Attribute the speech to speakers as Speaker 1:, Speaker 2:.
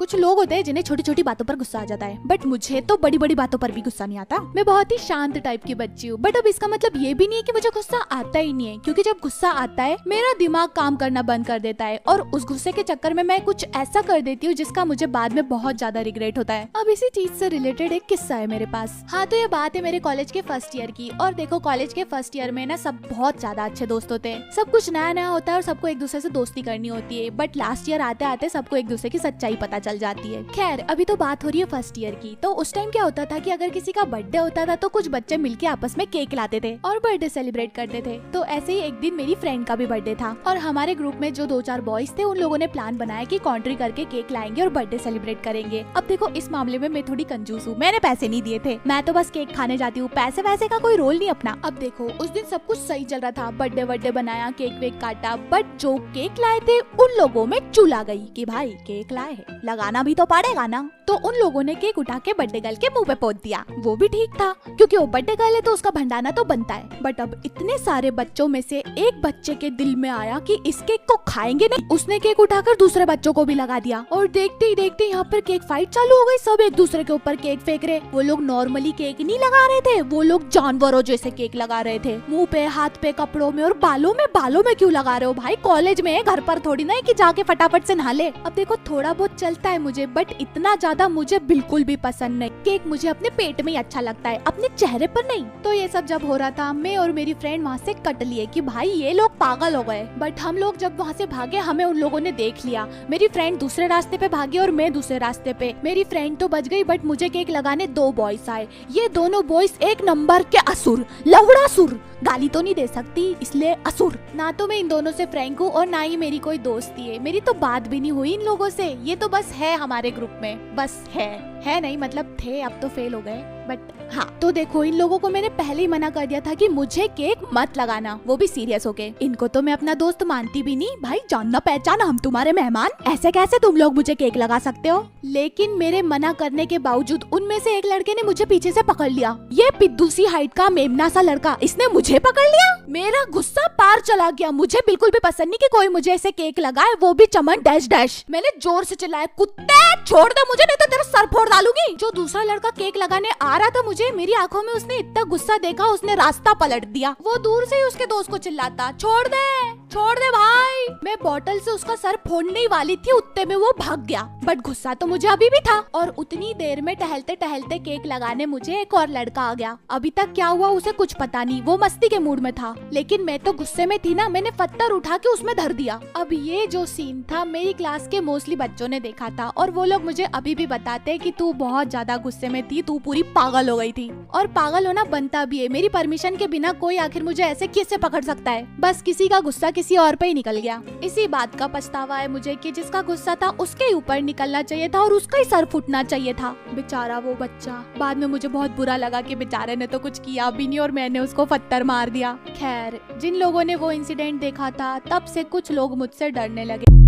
Speaker 1: कुछ लोग होते हैं जिन्हें छोटी छोटी बातों पर गुस्सा आ जाता है, बट मुझे तो बड़ी बड़ी बातों पर भी गुस्सा नहीं आता। मैं बहुत ही शांत टाइप की बच्ची हूँ, बट अब इसका मतलब ये भी नहीं है कि मुझे गुस्सा आता ही नहीं है, क्योंकि जब गुस्सा आता है मेरा दिमाग काम करना बंद कर देता है और उस गुस्से के चक्कर में मैं कुछ ऐसा कर देती हूँ जिसका मुझे बाद में बहुत ज्यादा रिग्रेट होता है। अब इसी चीज से रिलेटेड एक किस्सा है मेरे पास। हाँ, तो ये बात है मेरे कॉलेज के फर्स्ट ईयर की। और देखो, कॉलेज के फर्स्ट ईयर में ना सब बहुत ज्यादा अच्छे दोस्त होते हैं, सब कुछ नया नया होता है और सबको एक दूसरे से दोस्ती करनी होती है, बट लास्ट ईयर आते आते सबको एक दूसरे की सच्चाई पता चल जाती है। खैर, अभी तो बात हो रही है फर्स्ट ईयर की। तो उस टाइम क्या होता था कि अगर किसी का बर्थडे होता था तो कुछ बच्चे मिलके आपस में केक लाते थे और बर्थडे सेलिब्रेट करते थे। तो ऐसे ही एक दिन मेरी फ्रेंड का भी बर्थडे था और हमारे ग्रुप में जो 2-4 बॉयज थे उन लोगों ने प्लान बनाया कि कॉन्ट्री करके केक लाएंगे और बर्थडे सेलिब्रेट करेंगे। अब देखो, इस मामले में मैं थोड़ी कंजूस हूँ, मैंने पैसे नहीं दिए थे, मैं तो बस केक खाने जाती हूँ, पैसे वैसे का कोई रोल नहीं अपना। अब देखो, उस दिन सब कुछ सही चल रहा था, बर्थडे बनाया, केक वेक काटा, बट जो केक लाए थे उन लोगों में चुल आ गई कि भाई केक लाए हैं, लगाना भी तो पड़ेगा ना। तो उन लोगों ने केक उठा के बर्थडे गर्ल के मुंह पे पोत दिया। वो भी ठीक था क्योंकि वो बर्थडे गर्ल है तो उसका भंडाना तो बनता है। बट अब इतने सारे बच्चों में से एक बच्चे के दिल में आया कि इस केक को खाएंगे नहीं, उसने केक उठाकर दूसरे बच्चों को भी लगा दिया और देखते ही देखते यहाँ पर केक फाइट चालू हो गई। सब एक दूसरे के ऊपर केक फेंक रहे। वो लोग नॉर्मली केक नहीं लगा रहे थे, वो लोग जानवरों जैसे केक लगा रहे थे, मुंह पे, हाथ पे, कपड़ों में और बालों में। बालों में क्यों लगा रहे हो भाई? कॉलेज में है, घर पर थोड़ी ना है कि जाके फटाफट से नहा ले। अब देखो, थोड़ा बहुत चलता है मुझे, बट इतना ज्यादा मुझे बिल्कुल भी पसंद नहीं। केक मुझे अपने पेट में ही अच्छा लगता है, अपने चेहरे पर नहीं। तो ये सब जब हो रहा था, मैं और मेरी फ्रेंड वहाँ से कट लिए कि भाई ये लोग पागल हो गए। बट हम लोग जब वहाँ से भागे हमें उन लोगों ने देख लिया। मेरी फ्रेंड दूसरे रास्ते पे भागी और मैं दूसरे रास्ते पे। मेरी फ्रेंड तो बच गई, बट मुझे केक लगाने 2 बॉयज आए। ये दोनों बॉयज एक नंबर के असुर, लवड़ासुर। गाली तो नहीं दे सकती इसलिए असुर। ना तो मैं इन दोनों से फ्रेंक हूँ और ना ही मेरी कोई दोस्ती है, मेरी तो बात भी नहीं हुई इन लोगों से। ये तो बस है हमारे ग्रुप में, बस है नहीं मतलब थे, अब तो फेल हो गए। बट हाँ, तो देखो, इन लोगों को मैंने पहले ही मना कर दिया था कि मुझे केक मत लगाना, वो भी सीरियस होके। इनको तो मैं अपना दोस्त मानती भी नहीं भाई, जानना पहचाना, हम तुम्हारे मेहमान, ऐसे कैसे तुम लोग मुझे केक लगा सकते हो? लेकिन मेरे मना करने के बावजूद उनमें से एक लड़के ने मुझे पीछे से पकड़ लिया। ये पिद्दू सी हाइट का मेमना सा लड़का, इसने मुझे पकड़ लिया। मेरा गुस्सा पार चला गया। मुझे बिल्कुल भी पसंद नहीं कि कोई मुझे ऐसे केक लगाए, वो भी चमन डैश डैश। मैंने जोर से चिल्लाया, कुत्ते छोड़ दे मुझे, नहीं तो तेरा सर फोड़ डालूंगी। जो दूसरा लड़का केक लगाने आ रहा था मुझे, मेरी आंखों में उसने इतना गुस्सा देखा उसने रास्ता पलट दिया। वो दूर से ही उसके दोस्त को चिल्लाता, छोड़ दे भाई। मैं बॉटल से उसका सर फोड़ने ही वाली थी, उतने में वो भाग गया। बट गुस्सा तो मुझे अभी भी था। और उतनी देर में टहलते टहलते केक लगाने मुझे एक और लड़का आ गया। अभी तक क्या हुआ उसे कुछ पता नहीं, वो मस्ती के मूड में था, लेकिन मैं तो गुस्से में थी ना, मैंने पत्थर उठा के उसमें धर दिया। अब ये जो सीन था मेरी क्लास के मोस्टली बच्चों ने देखा था और वो लोग मुझे अभी भी बताते हैं कि तू बहुत ज्यादा गुस्से में थी, तू पूरी पागल हो गई थी। और पागल होना बनता भी है, मेरी परमिशन के बिना कोई आखिर मुझे ऐसे कैसे पकड़ सकता है? बस किसी का गुस्सा किसी और पे ही निकल गया। इसी बात का पछतावा है मुझे कि जिसका गुस्सा था उसके ऊपर निकलना चाहिए था और उसका ही सर फूटना चाहिए था। बेचारा वो बच्चा, बाद में मुझे बहुत बुरा लगा कि बेचारे ने तो कुछ किया भी नहीं और मैंने उसको पत्थर मार दिया। खैर, जिन लोगों ने वो इंसिडेंट देखा था तब से कुछ लोग मुझसे डरने लगे।